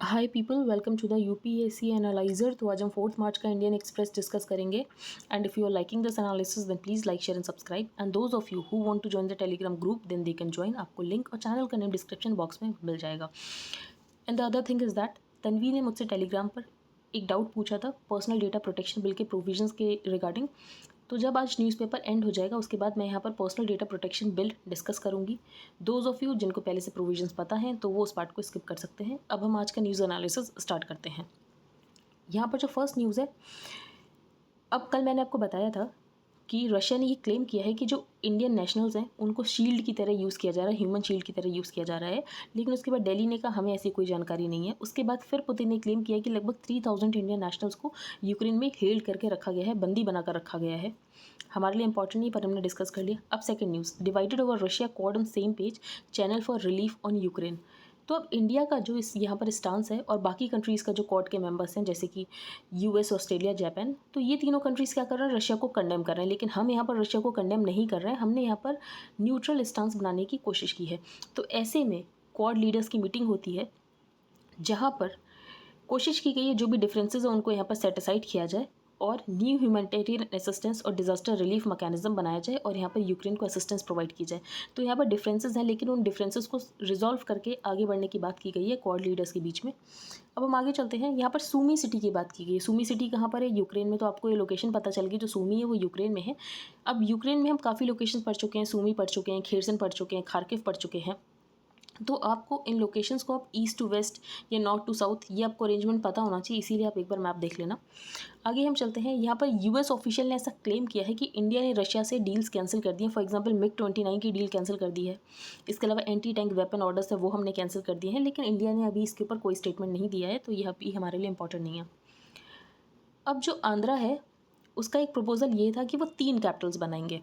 Hi people, welcome to the UPSC analyser. तो आज हम 4 मार्च का इंडियन एक्सप्रेस डिस्कस करेंगे। And if you are liking this analysis then please like share and subscribe. And those of you who want to join the Telegram group then they can join. आपको link और channel का name description box में मिल जाएगा। And the other thing is that Tanvi ने मुझसे Telegram पर एक डाउट पूछा था पर्सनल डेटा प्रोटेक्शन बिल के प्रोविजंस के रिगार्डिंग। तो जब आज न्यूज़पेपर एंड हो जाएगा उसके बाद मैं यहाँ पर personal data protection bill discuss करूँगी। दोज ऑफ यू जिनको पहले से प्रोविजंस पता हैं तो वो उस पार्ट को स्किप कर सकते हैं। अब हम आज का न्यूज़ एनालिसिस स्टार्ट करते हैं। यहाँ पर जो फर्स्ट न्यूज़ है, अब कल मैंने आपको बताया था कि रशिया ने ये क्लेम किया है कि जो इंडियन नेशनल्स हैं उनको शील्ड की तरह यूज़ किया जा रहा है, ह्यूमन शील्ड की तरह यूज़ किया जा रहा है। लेकिन उसके बाद दिल्ली ने कहा हमें ऐसी कोई जानकारी नहीं है। उसके बाद फिर पुतिन ने क्लेम किया कि लगभग 3000 इंडियन नेशनल्स को यूक्रेन में हेल्ड करके रखा गया है, बंदी बनाकर रखा गया है। हमारे लिए इंपॉर्टेंट नहीं पर हमने डिस्कस कर लिया। अब second news, divided over Russia quad on same page, channel for relief on Ukraine. तो अब इंडिया का जो इस यहाँ पर स्टांस है और बाकी कंट्रीज़ का जो क्वाड के मेंबर्स हैं जैसे कि यूएस, ऑस्ट्रेलिया, जापान, तो ये तीनों कंट्रीज़ क्या कर रहे हैं, रशिया को कंडेम कर रहे हैं। लेकिन हम यहाँ पर रशिया को कंडेम नहीं कर रहे हैं, हमने यहाँ पर न्यूट्रल स्टांस बनाने की कोशिश की है। तो ऐसे में क्वाड लीडर्स की मीटिंग होती है जहाँ पर कोशिश की गई है जो भी डिफरेंसेस है उनको यहाँ पर सेट असाइड किया जाए और न्यू ह्यूमैनिटेरियन असिस्टेंस और डिजास्टर रिलीफ मैकेनिज्म बनाया जाए और यहाँ पर यूक्रेन को असिस्टेंस प्रोवाइड की जाए। तो यहाँ पर डिफरेंसेस हैं लेकिन उन डिफरेंसेस को रिजॉल्व करके आगे बढ़ने की बात की गई है क्वाड लीडर्स के बीच में। अब हम आगे चलते हैं। यहाँ पर सूमी सिटी की बात की गई है। सूमी सिटी कहाँ पर है, यूक्रेन में। तो आपको ये लोकेशन पता चल गई, जो सूमी है वो यूक्रेन में है। अब यूक्रेन में हम काफ़ी लोकेशन पढ़ चुके हैं, सूमी पढ़ चुके हैं, खेरसन पढ़ चुके हैं, खार्किव पढ़ चुके हैं। तो आपको इन लोकेशंस को आप ईस्ट टू वेस्ट या नॉर्थ टू साउथ ये आपको अरेंजमेंट पता होना चाहिए, इसीलिए आप एक बार मैप देख लेना। आगे हम चलते हैं। यहाँ पर यूएस ऑफिशियल ने ऐसा क्लेम किया है कि इंडिया ने रशिया से डील्स कैंसिल कर दी हैं। फॉर एग्जांपल MiG-29 की डील कैंसिल कर दी है। इसके अलावा एंटी टैंक वेपन ऑर्डर्स है वो हमने कैंसिल कर दिए हैं, लेकिन इंडिया ने अभी इसके ऊपर कोई स्टेटमेंट नहीं दिया है, तो यह अभी हमारे लिए इंपॉर्टेंट नहीं है। अब जो आंध्रा है उसका एक प्रपोजल ये था कि वो 3 कैपिटल्स बनाएंगे,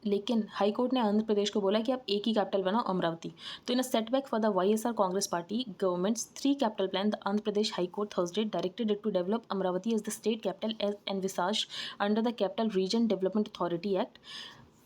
लेकिन हाई कोर्ट ने आंध्र प्रदेश को बोला कि आप एक ही कैपिटल बनाओ, अमरावती। तो in a setback for the YSR Congress party government's 3 capital plan, the Andhra Pradesh high court Thursday directed it to develop Amaravati as the state capital as envisaged under the capital region development authority act.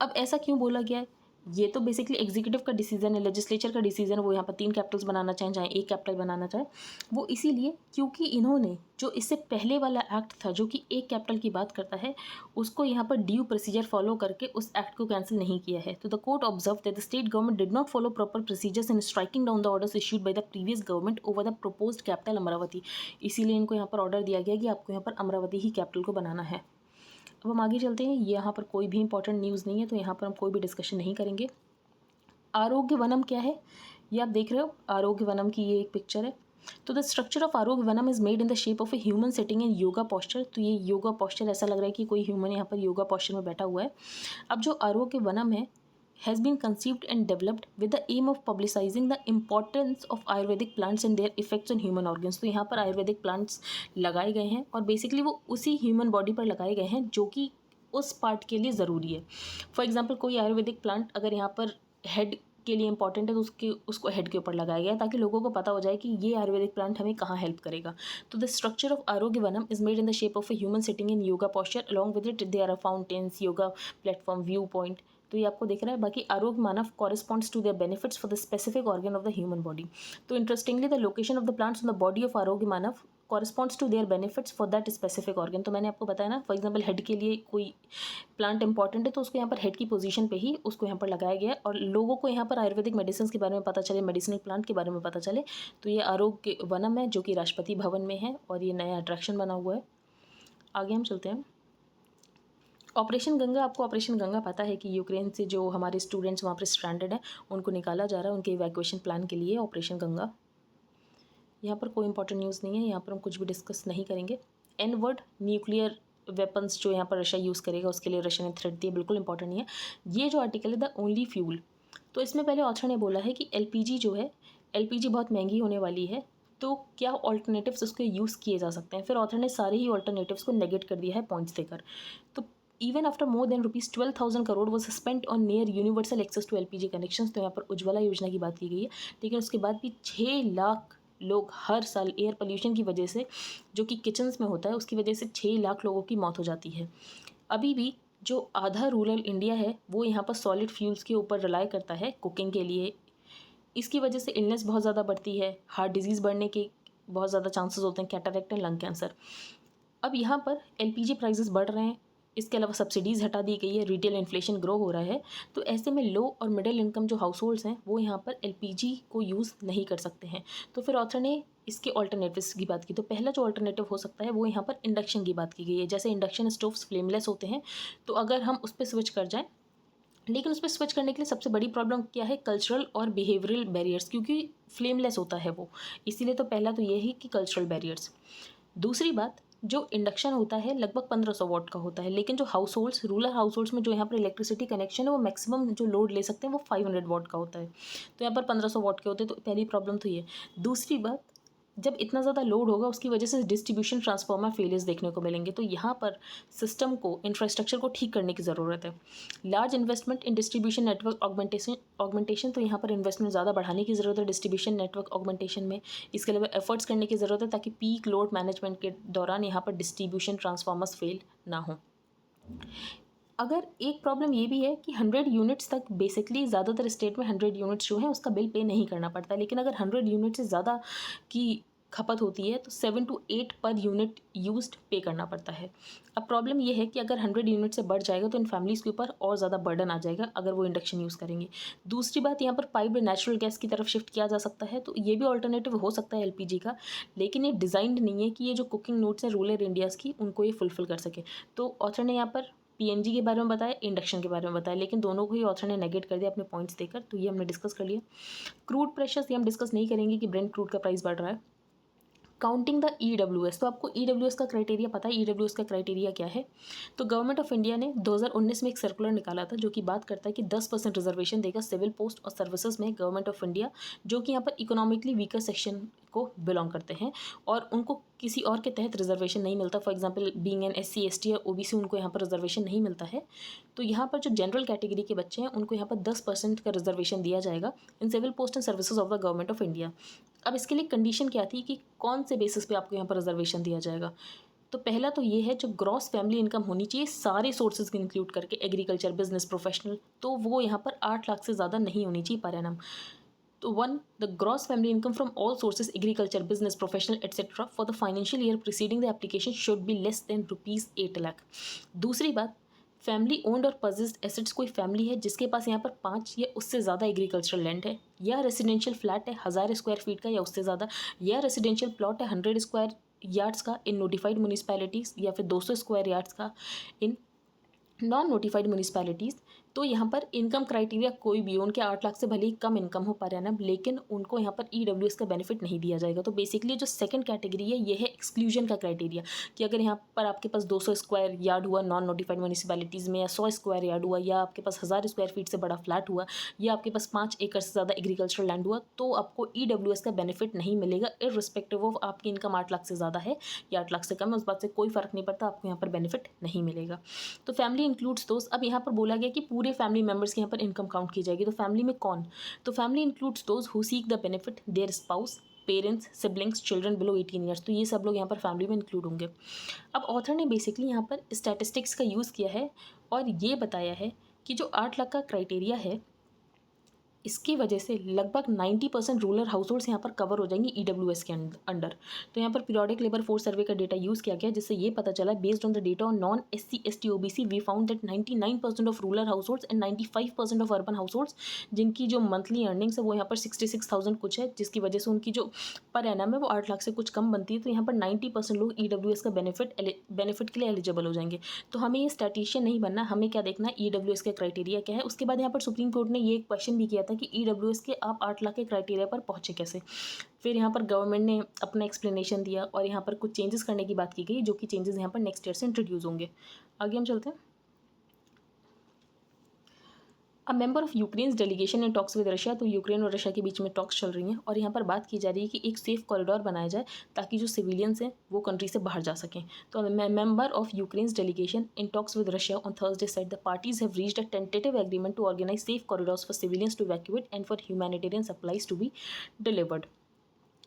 अब ऐसा क्यों बोला गया है, ये तो बेसिकली एग्जीक्यूटिव का decision है, लेजिस्लेचर का डिसीजन है। वो यहाँ पर 3 कैपिटल्स बनाना चाहें चाहे एक कैपिटल बनाना चाहे, वो इसीलिए क्योंकि इन्होंने जो इससे पहले वाला एक्ट था जो कि एक कैपिटल की बात करता है उसको यहाँ पर ड्यू प्रोसीजर फॉलो करके उस एक्ट को कैंसिल नहीं किया है। तो the court observe that the state government did not follow proper procedures in striking down the orders issued by the previous government over the proposed capital Amravati. इसीलिए इनको यहाँ पर ऑर्डर दिया गया कि आपको यहाँ पर अमरावती ही कैपिटल को बनाना है। अब हम आगे चलते हैं। यहाँ पर कोई भी इंपॉर्टेंट न्यूज़ नहीं है, तो यहाँ पर हम कोई भी डिस्कशन नहीं करेंगे। आरोग्य वनम क्या है, ये आप देख रहे हो। आरोग्य वनम की ये एक पिक्चर है। तो the structure of Arogya Vanam is made in the shape of a human sitting in yoga posture. तो ये योगा पोस्चर ऐसा लग रहा है कि कोई ह्यूमन यहाँ पर योगा पोस्चर में बैठा हुआ है। अब जो आरोग्य वनम है has been conceived and developed with the aim of publicizing the importance of Ayurvedic plants and their effects on human organs। तो यहाँ पर आयुर्वेदिक प्लांट्स लगाए गए हैं और बेसिकली वो उसी ह्यूमन बॉडी पर लगाए गए हैं जो कि उस पार्ट के लिए ज़रूरी है। फॉर एग्जांपल कोई आयुर्वेदिक प्लांट अगर यहाँ पर हेड के लिए इंपॉर्टेंट है तो उसको हेड के ऊपर लगाया गया है ताकि लोगों को पता हो जाए कि ये आयुर्वेदिक प्लांट हमें कहाँ हेल्प करेगा। तो the structure of Arogya Vanam is made in the shape of a human sitting in yoga posture along with it there are fountains, yoga platform, view point. तो ये आपको दिख रहा है। बाकी Arogya Manav corresponds to their benefits for the specific organ of the human body. तो interestingly the location of the plants on the body of Arogya Manav corresponds to their benefits for that specific organ. तो मैंने आपको बताया ना, फॉर एग्जाम्पल हेड के लिए कोई plant important है तो उसको यहाँ पर हेड की पोजीशन पे ही उसको यहाँ पर लगाया गया है और लोगों को यहाँ पर आयुर्वेदिक मेडिसिन के बारे में पता चले, मेडिसिनल प्लांट के बारे में पता चले। तो ये आरोग्य वनम है जो कि राष्ट्रपति भवन में है और ये नया अट्रैक्शन बना हुआ है। आगे हम चलते हैं। ऑपरेशन गंगा, आपको ऑपरेशन गंगा पता है कि यूक्रेन से जो हमारे स्टूडेंट्स वहाँ पर स्ट्रैंडेड हैं उनको निकाला जा रहा है उनके इवैक्यूएशन प्लान के लिए, ऑपरेशन गंगा। यहाँ पर कोई इंपॉर्टेंट न्यूज़ नहीं है, यहाँ पर हम कुछ भी डिस्कस नहीं करेंगे। एन वर्ड, न्यूक्लियर वेपन्स जो यहाँ पर रशिया यूज़ करेगा उसके लिए रशिया ने थ्रेट दिया, बिल्कुल इंपॉर्टेंट नहीं है। ये जो आर्टिकल है द ओनली फ्यूल, तो इसमें पहले ऑथर ने बोला है कि एलपीजी जो है, एलपीजी बहुत महंगी होने वाली है तो क्या ऑल्टरनेटिव्स उसके यूज़ किए जा सकते हैं। फिर ऑथर ने सारे ही ऑल्टरनेटिव्स को नेगेट कर दिया है पॉइंट्स देकर। तो even after more than ₹12,000 crore was spent on near universal access to LPG connections. तो यहाँ पर उज्ज्वला योजना की बात की गई है, लेकिन उसके बाद भी 6 लाख लोग हर साल एयर पोल्यूशन की वजह से, जो कि किचन्स में होता है, उसकी वजह से 6 लाख लोगों की मौत हो जाती है। अभी भी जो आधा रूरल इंडिया है वो यहाँ पर सॉलिड फ्यूल्स के ऊपर रिलाई करता है कुकिंग के लिए। इसकी वजह से इलनेस बहुत ज़्यादा बढ़ती है, हार्ट डिजीज़ बढ़ने के बहुत ज़्यादा चांसेस होते हैं कैटरेक्ट एंड लंग कैंसर। अब यहाँ पर एलपीजी प्राइसेस बढ़ रहे हैं, इसके अलावा सब्सिडीज़ हटा दी गई है, रिटेल इन्फ्लेशन ग्रो हो रहा है, तो ऐसे में लो और मिडिल इनकम जो हाउस होल्ड्स हैं वो यहाँ पर एलपीजी को यूज़ नहीं कर सकते हैं। तो फिर ऑथर ने इसके ऑल्टरनेटिव्स की बात की, तो पहला जो ऑल्टरनेटिव हो सकता है वो यहाँ पर इंडक्शन की बात की गई है। जैसे इंडक्शन स्टोव्स फ्लेमलेस होते हैं, तो अगर हम उस पर स्विच कर जाएँ, लेकिन उस पर स्विच करने के लिए सबसे बड़ी प्रॉब्लम क्या है, कल्चरल और बिहेवियरल बैरियर्स, क्योंकि फ्लेमलेस होता है वो, इसीलिए तो पहला तो ये है कि कल्चरल बैरियर्स। दूसरी बात, जो इंडक्शन होता है लगभग 1500 वॉट का होता है, लेकिन जो house holds, rural house holds में जो यहाँ पर इलेक्ट्रिसिटी कनेक्शन है वो मैक्सिमम जो लोड ले सकते हैं वो 500 वॉट का होता है, तो यहाँ पर 1500 वॉट के होते हैं, तो पहली प्रॉब्लम तो ये। दूसरी बात, जब इतना ज़्यादा लोड होगा उसकी वजह से डिस्ट्रीब्यूशन ट्रांसफार्मर फेलियर्स देखने को मिलेंगे, तो यहाँ पर सिस्टम को, इंफ्रास्ट्रक्चर को ठीक करने की ज़रूरत है। लार्ज इन्वेस्टमेंट इन डिस्ट्रीब्यूशन नेटवर्क ऑगमेंटेशन, तो यहाँ पर इन्वेस्टमेंट ज़्यादा बढ़ाने की ज़रूरत है डिस्ट्रीब्यूशन नेटवर्क ऑगमेंटेशन में। इसके अलावा एफर्ट्स करने की ज़रूरत है ताकि पीक लोड मैनेजमेंट के दौरान यहाँ पर डिस्ट्रीब्यूशन ट्रांसफार्मर्स फेल ना हो। अगर एक प्रॉब्लम ये भी है कि 100 यूनिट्स तक, बेसिकली ज़्यादातर स्टेट में 100 यूनिट्स जो है उसका बिल पे नहीं करना पड़ता, लेकिन अगर 100 यूनिट से ज़्यादा की खपत होती है तो 7 to 8 पर यूनिट यूज्ड पे करना पड़ता है। अब प्रॉब्लम ये है कि अगर 100 यूनिट से बढ़ जाएगा तो इन फैमिलीज़ के ऊपर और ज़्यादा बर्डन आ जाएगा अगर वो इंडक्शन यूज़ करेंगे। दूसरी बात, यहाँ पर पाइप्ड नेचुरल गैस की तरफ शिफ्ट किया जा सकता है, तो ये भी ऑल्टरनेटिव हो सकता है एलपीजी का, लेकिन ये डिज़ाइंड नहीं है कि ये जो कुकिंग नोट्स हैं रूरल इंडियाज़ की उनको ये फुलफिल कर सके। तो ऑथर ने यहाँ पर पीएनजी के बारे में बताया, इंडक्शन के बारे में बताया, लेकिन दोनों को ही ऑथर ने नेगेट कर दिया अपने पॉइंट्स देकर, तो ये हमने डिस्कस कर लिया। क्रूड प्रेशर्स ये हम डिस्कस नहीं करेंगे कि ब्रेंट क्रूड का प्राइस बढ़ रहा है। काउंटिंग द ईडब्ल्यूएस, तो आपको ईडब्ल्यूएस का क्राइटेरिया पता है, ईडब्ल्यूएस का क्राइटेरिया क्या है? तो गवर्नमेंट ऑफ इंडिया ने 2019 में एक सर्कुलर निकाला था जो कि बात करता है कि 10% रिजर्वेशन देगा सिविल पोस्ट और सर्विसेज में गवर्नमेंट ऑफ इंडिया, जो कि यहाँ पर इकोनॉमिकली वीकर सेक्शन को बिलोंग करते हैं और उनको किसी और के तहत रिजर्वेशन नहीं मिलता। For example being an SC ST या ओबीसी, उनको यहाँ पर रिजर्वेशन नहीं मिलता है। तो यहाँ पर जो जनरल कैटेगरी के बच्चे हैं उनको यहाँ पर 10% का रिजर्वेशन दिया जाएगा in civil post and services of the government of India. अब इसके लिए कंडीशन क्या थी कि कौन से बेसिस पे आपको यहाँ पर रिजर्वेशन दिया जाएगा? तो पहला तो ये है, जो ग्रॉस फैमिली इनकम होनी चाहिए सारे सोर्सेज को इंक्लूड करके, एग्रीकल्चर, बिजनेस, प्रोफेशनल, तो वो यहाँ पर 8 लाख से ज़्यादा नहीं होनी चाहिए पर एनम। तो 1, the gross family income from all sources, agriculture, business, professional etcetera for the financial year preceding the application should be less than ₹8 lakh. दूसरी बात, फैमिली ओन्ड और परचेज्ड एसेट्स, कोई फैमिली है जिसके पास यहाँ पर 5 या उससे ज़्यादा एग्रीकल्चरल लैंड है, या रेसिडेंशियल फ्लैट है 1000 स्क्वायर फीट का या उससे ज़्यादा, या रेसिडेंशियल प्लॉट है 100 स्क्वायर यार्ड्स का इन नोटिफाइड म्यूनिसपैलिटीज़, या फिर 200 स्क्वायर यार्ड्स का इन नॉन नोटिफाइड म्यूनिसपैलिटीज़, तो यहाँ पर इनकम क्राइटेरिया कोई भी हो, उनके 8 लाख से भले ही कम इनकम हो पर एनम, लेकिन उनको यहाँ पर ईडब्ल्यूएस का बेनिफिट नहीं दिया जाएगा। तो बेसिकली जो सेकंड कैटेगरी है ये है एक्सक्लूजन का क्राइटेरिया, कि अगर यहाँ पर आपके पास 200 स्क्वायर यार्ड हुआ नॉन नोटिफाइड म्यूनिसपैलिटीज़ में, या 100 स्क्वायर यार्ड हुआ, या आपके पास 1000 स्क्वायर फीट से बड़ा फ्लैट हुआ, या आपके पास 5 एकड़ से ज़्यादा एग्रीकल्चरल लैंड हुआ, तो आपको ईडब्ल्यूएस का बेनिफिट नहीं मिलेगा, इररिस्पेक्टिव ऑफ आपकी इनकम 8 लाख से ज़्यादा है या 8 लाख से कम है, उस बात से कोई फ़र्क नहीं पड़ता, आपको यहाँ पर बेनिफिट नहीं मिलेगा। तो फैमिली इंक्लूड्स दोस्त, अब यहाँ पर बोला गया कि पूरे फैमिली मेंबर्स की यहाँ पर इनकम काउंट की जाएगी, तो फैमिली में कौन? तो family includes those who seek the benefit, their spouse, parents, siblings, children below 18 years, तो ये सब लोग यहाँ पर फैमिली में इंक्लूड होंगे। अब ऑथर ने बेसिकली यहाँ पर स्टैटिस्टिक्स का यूज़ किया है और ये बताया है कि जो 8 लाख का क्राइटेरिया है, इसकी वजह से लगभग 90% रूरल हाउस होल्ड्स यहाँ पर कवर हो जाएंगे ईडब्ल्यूएस के अंडर। तो यहाँ पर पीरियोडिक लेबर फोर्स सर्वे का डेटा यूज़ किया गया, जिससे ये पता चला, based on the data on non SC ST OBC, we found that 99% of rural household and 95% of urban household, जिनकी जो मंथली अर्निंग्स है वो यहाँ पर 66,000 कुछ है, जिसकी वजह से उनकी जो पर एनम है वो 8 लाख से कुछ कम बनती है। तो यहाँ पर 90% लोग ईडब्ल्यूएस का बेनिफिट के लिए एलिजिबल हो जाएंगे। तो हमें ये स्टैटिशियन नहीं बनना, हमें क्या देखना है, ईडब्ल्यूएस का क्राइटेरिया क्या है। उसके बाद यहाँ पर सुप्रीम कोर्ट ने ये एक क्वेश्चन भी किया था कि ईडब्ल्यूएस के आप 8 लाख के क्राइटेरिया पर पहुँचे कैसे। फिर यहाँ पर गवर्नमेंट ने अपना एक्सप्लेनेशन दिया और यहाँ पर कुछ चेंजेस करने की बात की गई, जो कि चेंजेस यहाँ पर नेक्स्ट ईयर से इंट्रोड्यूस होंगे। आगे हम चलते हैं। अब member of Ukraine delegation in talks with Russia, तो यूक्रेन और रशिया के बीच में टॉक्स चल रही हैं और यहाँ पर बात की जा रही है कि एक सेफ कॉरिडोर बनाया जाए ताकि जो सिविलियंस हैं वो कंट्री से बाहर जा सकें। तो member of Ukraine delegation in talks with Russia on Thursday said the parties have reached a tentative agreement to organise safe corridors for civilians to evacuate and for humanitarian supplies to be delivered.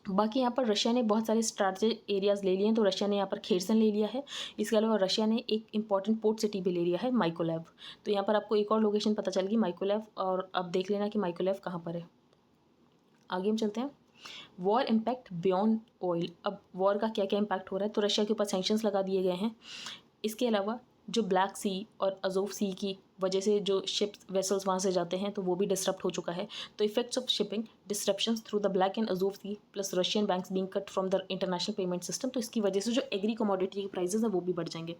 बाकी यहाँ पर Russia ने बहुत सारे strategic areas ले लिए हैं, तो रशिया ने यहाँ पर खेरसन ले लिया है। इसके अलावा रशिया ने एक इंपॉर्टेंट पोर्ट सिटी भी ले लिया है, माइकोलेव। तो यहाँ पर आपको एक और लोकेशन पता चल गई, माइकोलेव, और अब देख लेना कि माइकोलेव कहाँ पर है। आगे हम चलते हैं। War impact beyond oil. अब वॉर का क्या क्या इम्पैक्ट हो रहा है, तो रशिया के ऊपर सैंक्शंस लगा दिए गए हैं। इसके अलावा जो ब्लैक सी और अजोव सी की वजह से जो शिप्स वेसल्स वहाँ से जाते हैं तो वो भी डिसरप्ट हो चुका है। तो effects of shipping disruptions through the Black and Azov Sea plus Russian banks being cut from the international payment system, तो इसकी वजह से जो एग्री कमोडिटी के प्राइसेस है वो भी बढ़ जाएंगे।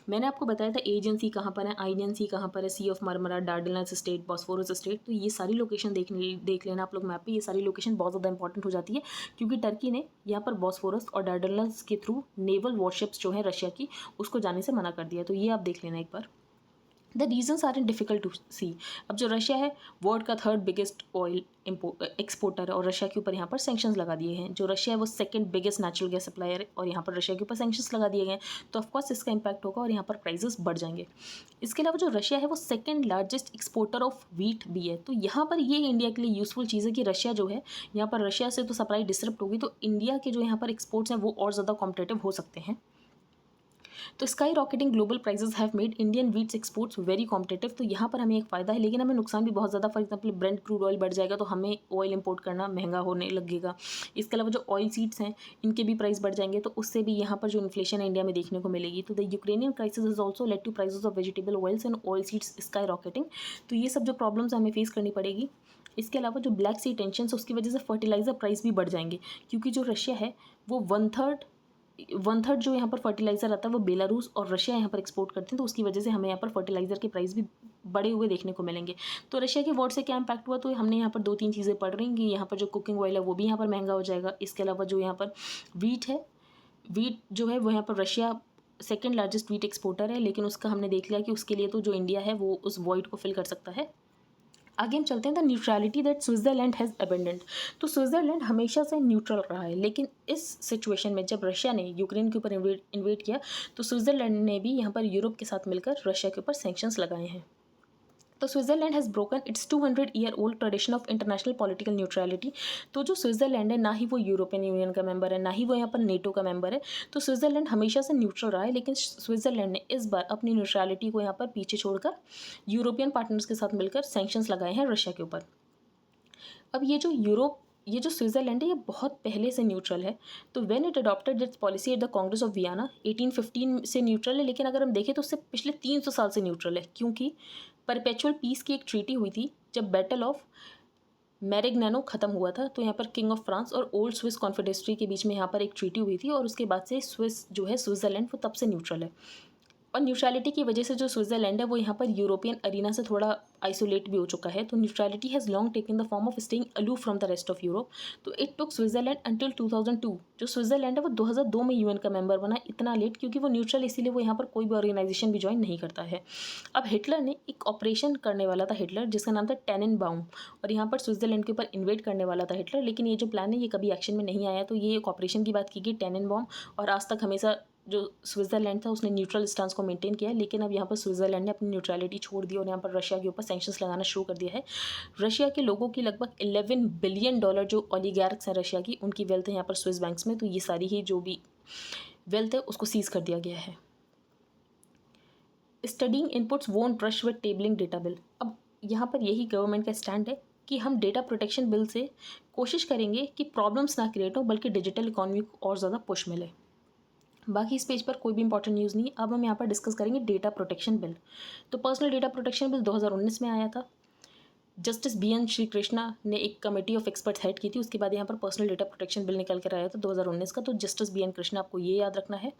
मैंने आपको बताया था एजियन सी कहाँ पर है, आइनियन सी कहाँ पर है, sea of Marmara, Dardanelles strait, Bosphorus strait, तो ये सारी लोकेशन देख लेना आप लोग मैप पे। ये सारी लोकेशन बहुत ज़्यादा इंपॉर्टेंट हो जाती है क्योंकि टर्की ने यहाँ पर बॉस्फोरस और डार्डेनल्स के थ्रू नेवल वॉरशिप्स जो है रशिया की उसको जाने से मना कर दिया, तो ये आप देख लेना एक बार। The regions are in difficult to see. अब जो रशिया है वर्ल्ड का थर्ड बिगेस्ट ऑयल एक्सपोर्टर है और रशिया के ऊपर यहाँ पर सैंक्शंस लगा दिए हैं। जो रशिया है वो second biggest natural gas supplier है और यहाँ पर रशिया के ऊपर सैंक्शंस लगा दिए गए, तो ऑफकोर्स इसका इम्पैक्ट होगा और यहाँ पर प्राइजेस बढ़ जाएंगे। इसके अलावा जो रशिया है वो second largest exporter of wheat भी है, तो यहाँ पर ये इंडिया के लिए यूजफुल चीज़ है कि रशिया जो है यहाँ पर रशिया से तो सप्लाई डिसरप्ट होगी तो इंडिया के जो यहाँ पर एक्सपोर्ट्स हैं वो और ज़्यादा कॉम्पिटेटिव हो सकते हैं। तो skyrocketing global prices have made Indian wheats exports very competitive, तो यहाँ पर हमें एक फ़ायदा है लेकिन हमें नुकसान भी बहुत ज़्यादा। For example Brent crude oil बढ़ जाएगा तो हमें ऑयल इंपोर्ट करना महंगा होने लगेगा। इसके अलावा जो ऑयल सीड्स हैं इनके भी प्राइस बढ़ जाएंगे, तो उससे भी यहाँ पर जो इन्फ्लेशन है इंडिया में देखने को मिलेगी। तो the Ukrainian crisis is also led to prices of vegetable oils and oil seeds skyrocketing, तो ये सब जो प्रॉब्लम्स हमें फेस करनी पड़ेगी। इसके अलावा जो ब्लैक सी टेंशन है उसकी वजह से फर्टिलाइज़र प्राइस भी बढ़ जाएंगे क्योंकि जो रशिया है वो वन थर्ड जो यहाँ पर फर्टिलाइज़र आता है वो बेलारूस और रशिया यहाँ पर एक्सपोर्ट करते हैं, तो उसकी वजह से हमें यहाँ पर फर्टिलाइज़र के प्राइस भी बढ़े हुए देखने को मिलेंगे। तो रशिया के वॉर से क्या इम्पैक्ट हुआ, तो हमने यहाँ पर 2-3 चीज़ें पढ़ रही हैं कि यहाँ पर जो कुकिंग ऑयल है वो भी यहाँ पर महंगा हो जाएगा। इसके अलावा जो यहाँ पर वीट जो है वो यहाँ पर Russia second largest wheat exporter है, लेकिन उसका हमने देख लिया कि उसके लिए तो जो इंडिया है वो उस वॉइड को फिल कर सकता है। आगे हम चलते हैं the neutrality that Switzerland has abandoned. तो स्विट्ज़रलैंड हमेशा से न्यूट्रल रहा है, लेकिन इस सिचुएशन में जब रशिया ने यूक्रेन के ऊपर इन्वेड किया तो स्विट्ज़रलैंड ने भी यहाँ पर यूरोप के साथ मिलकर रशिया के ऊपर सैंक्शंस लगाए हैं। तो Switzerland has broken it's 200 year old tradition of international political neutrality. तो जो स्विट्ज़रलैंड है ना ही वो यूरोपियन यूनियन का मेंबर है ना ही वो यहाँ पर नेटो का मेंबर है, तो स्विट्ज़रलैंड हमेशा से न्यूट्रल रहा है, लेकिन स्विट्ज़रलैंड ने इस बार अपनी न्यूट्रलिटी को यहाँ पर पीछे छोड़कर यूरोपियन पार्टनर्स के साथ मिलकर सैंक्शंस लगाए हैं रशिया के ऊपर। अब ये जो स्विट्ज़रलैंड है ये बहुत पहले से न्यूट्रल है। तो when it adopted it's policy at the Congress of Vienna 1815 से न्यूट्रल है, लेकिन अगर हम देखें तो उससे पिछले 300 साल से न्यूट्रल है क्योंकि परपेचुअल पीस की एक ट्रीटी हुई थी जब बैटल ऑफ मैरिग्नानो खत्म हुआ था, तो यहाँ पर किंग ऑफ फ्रांस और ओल्ड स्विस कॉन्फेडरेसी के बीच में यहाँ पर एक ट्रीटी हुई थी और उसके बाद से स्विस जो है स्विट्ज़रलैंड वो तब से न्यूट्रल है। और न्यूट्रलिटी की वजह से जो स्विट्ज़रलैंड है वो यहाँ पर यूरोपियन अरीना से थोड़ा आइसोलेट भी हो चुका है। तो neutrality has long taken the form of staying aloof from the rest of Europe. तो इट टुक स्विट्ज़रलैंड अंटिल 2002। जो स्विट्ज़रलैंड है वो 2002 में यूएन का मेंबर बना, इतना लेट क्योंकि वो न्यूट्रल, इसीलिए वो यहाँ पर कोई भी ऑर्गेनाइजेशन भी ज्वाइन नहीं करता है। अब हिटलर ने एक ऑपरेशन करने वाला था हिटलर जिसका नाम था टेनेनबाउम, और यहाँ पर स्विट्ज़रलैंड के ऊपर इन्वेड करने वाला था हिटलर, लेकिन ये जो प्लान है ये कभी एक्शन में नहीं आया। तो ये एक ऑपरेशन की बात की गई टेनेनबाउम, और आज तक हमेशा जो स्विट्ज़रलैंड था उसने न्यूट्रल स्टांस को मेंटेन किया है, लेकिन अब यहाँ पर स्विट्ज़रलैंड ने अपनी न्यूट्रलिटी छोड़ दी और यहाँ पर रशिया के ऊपर सैंक्शंस लगाना शुरू कर दिया है। रशिया के लोगों की लगभग $11 बिलियन जो ओलिगार्क्स हैं रशिया की, उनकी वेल्थ है यहाँ पर स्विस बैंक्स में, तो ये सारी ही जो भी वेल्थ है उसको सीज कर दिया गया है। Studying inputs won't rush with tabling data bill. अब यहाँ पर यही गवर्नमेंट का स्टैंड है कि हम डेटा प्रोटेक्शन बिल से कोशिश करेंगे कि प्रॉब्लम्स ना क्रिएट हो बल्कि डिजिटल इकॉनमी को और ज़्यादा पुश मिले। बाकी इस पेज पर कोई भी इंपॉर्टेंट न्यूज़ नहीं। अब हम यहाँ पर डिस्कस करेंगे डेटा प्रोटेक्शन बिल। तो पर्सनल डेटा प्रोटेक्शन बिल 2019 में आया था। जस्टिस BN श्री कृष्णा ने एक कमेटी ऑफ एक्सपर्ट्स हेड की थी, उसके बाद यहाँ पर पर्सनल डेटा प्रोटेक्शन बिल निकल कर आया था 2019 का। तो जस्टिस BN कृष्णा, आपको ये याद रखना है।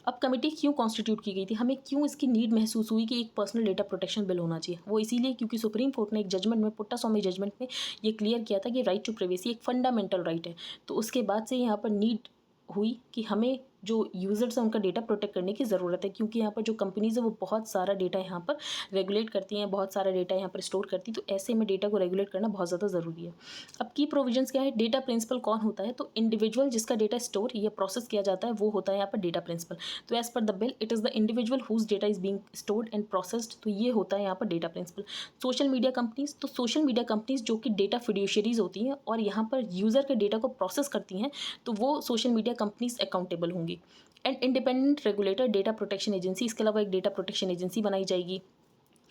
अब कमेटी क्यों कॉन्स्टिट्यूट की गई थी, हमें क्यों इसकी नीड महसूस हुई कि एक पर्सनल डेटा प्रोटेक्शन बिल होना चाहिए, वो इसीलिए क्योंकि सुप्रीम कोर्ट ने एक जजमेंट में, पुट्टास्वामी जजमेंट में ये क्लियर किया था कि राइट टू प्राइवेसी एक फंडामेंटल राइट है। तो उसके बाद से यहाँ पर नीड हुई कि हमें जो यूज़र्स हैं उनका डेटा प्रोटेक्ट करने की ज़रूरत है, क्योंकि यहाँ पर जो कंपनीज़ है वो बहुत सारा डेटा यहाँ पर रेगुलेट करती हैं, बहुत सारा डेटा यहाँ पर स्टोर करती हैं, तो ऐसे में डेटा को रेगुलेट करना बहुत ज़्यादा ज़रूरी है। अब की प्रोविजंस क्या है, डेटा प्रिंसिपल कौन होता है, तो इंडिविजुअल जिसका डेटा स्टोर या प्रोसेस किया जाता है वो होता है यहाँ पर डेटा प्रिंसिपल। तो as per the bill it is the individual whose data is being stored and processed, तो ये होता है यहाँ पर data principal. Social media companies, तो सोशल मीडिया कंपनीज़ जो कि डेटा फिड्यूशरीज होती हैं और यहाँ पर यूज़र के डेटा को प्रोसेस करती हैं, तो वो सोशल मीडिया कंपनीज़ अकाउंटेबल होंगी। And independent regulator data protection agency, इसके अलावा एक डेटा प्रोटेक्शन एजेंसी बनाई जाएगी।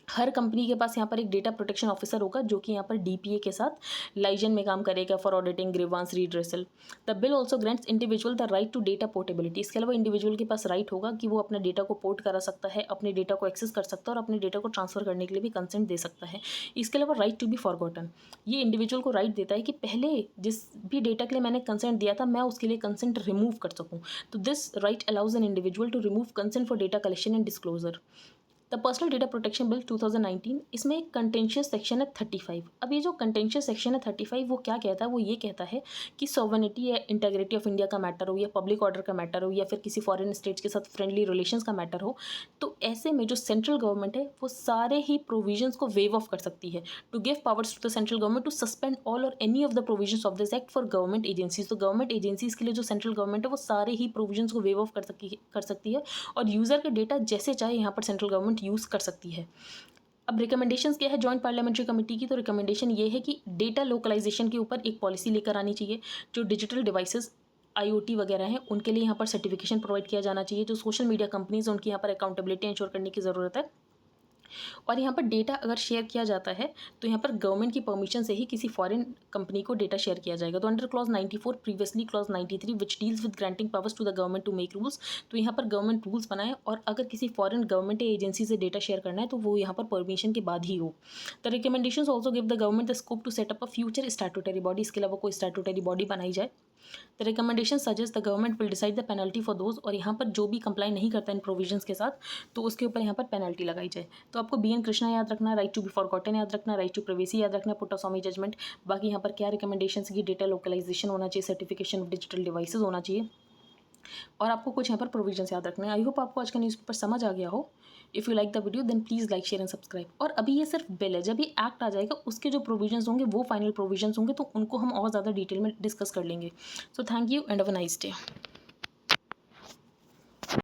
हर कंपनी के पास यहाँ पर एक डेटा प्रोटेक्शन ऑफिसर होगा जो कि यहाँ पर डीपीए के साथ लाइजन में काम करेगा for auditing grievance redressal. The bill also grants individual the right to data portability. इसके अलावा इंडिविजुअल के पास राइट होगा कि वो अपने डेटा को पोर्ट करा सकता है, अपने डेटा को एक्सेस कर सकता है और अपने डेटा को ट्रांसफर करने के लिए भी कंसेंट दे सकता है। इसके अलावा राइट टू बी फॉरगॉटन, ये इंडिविजुअल को राइट देता है कि पहले जिस भी डेटा के लिए मैंने कंसेंट दिया था मैं उसके लिए कंसेंट रिमूव कर सकूँ। तो this right allows an individual to remove consent for data collection and disclosure. The personal data protection bill 2019, इसमें एक कंटेंशियस सेक्शन है 35। अब ये जो कंटेंशियस सेक्शन है 35 वो क्या कहता है, वो ये कहता है कि सॉवरेनिटी या इंटीग्रिटी ऑफ इंडिया का मैटर हो या पब्लिक ऑर्डर का मैटर हो या फिर किसी फॉरेन स्टेट्स के साथ फ्रेंडली रिलेशंस का मैटर हो, तो ऐसे में जो सेंट्रल गवर्नमेंट है वो सारे ही प्रोविजंस को वेव ऑफ कर सकती है to give powers to the central government to suspend all or any of the provisions of this act for government agencies. तो गवर्नमेंट एजेंसीज के लिए जो सेंट्रल गवर्नमेंट है वो सारे ही प्रोविजंस को वेव ऑफ कर सकती है और यूज़र का डेटा जैसे चाहे यहाँ पर सेंट्रल गवर्नमेंट यूज़ कर सकती है। अब रिकमेंडेशंस क्या है जॉइंट पार्लियामेंट्री कमेटी की, तो रिकमेंडेशन ये है कि डेटा लोकलाइजेशन के ऊपर एक पॉलिसी लेकर आनी चाहिए। जो डिजिटल डिवाइसेस IoT वगैरह हैं उनके लिए यहाँ पर सर्टिफिकेशन प्रोवाइड किया जाना चाहिए। जो सोशल मीडिया कंपनीज उनकी यहाँ पर अकाउंटेबिलिटी इंश्योर करने की ज़रूरत है। और यहाँ पर डेटा अगर शेयर किया जाता है तो यहाँ पर गवर्नमेंट की परमिशन से ही किसी फॉरेन कंपनी को डेटा शेयर किया जाएगा। तो under clause 94 previously clause 93 which deals with granting powers to the government to make rules, तो यहाँ पर गवर्नमेंट रूल्स बनाए और अगर किसी फॉरेन गवर्नमेंट या एजेंसी से डेटा शेयर करना है तो वो यहाँ पर परमिशन के बाद ही हो। The recommendations also give the government the scope to set up a future statutory body, इसके अलावा कोई स्टैट्यूटरी बॉडी बनाई जाए। The recommendation suggest the government will decide the penalty for those, और यहाँ पर जो भी कंप्लाई नहीं करता इन प्रोविजंस के साथ तो उसके ऊपर यहाँ पर पेनल्टी लगाई जाए। तो आपको BN कृष्णा याद रखना, राइट टू बी फॉरगॉटन याद रखना, राइट टू प्राइवेसी याद रखना, पुट्टास्वामी जजमेंट। बाकी यहाँ पर क्या रिकमेंडेशन की डेटा लोकलाइजेशन होना चाहिए, सर्टिफिकेशन ऑफ डिजिटल डिवाइसेज होना चाहिए और आपको कुछ यहाँ पर प्रोविजंस याद रखने हैं। आई होप आपको आज का न्यूज़पेपर समझ आ गया हो। If you like the video then please like share and subscribe. और अभी ये सिर्फ बिल है, जब ये एक्ट आ जाएगा उसके जो प्रोविजंस होंगे वो फाइनल प्रोविजंस होंगे तो उनको हम और ज़्यादा डिटेल में डिस्कस कर लेंगे। So thank you and have a nice day.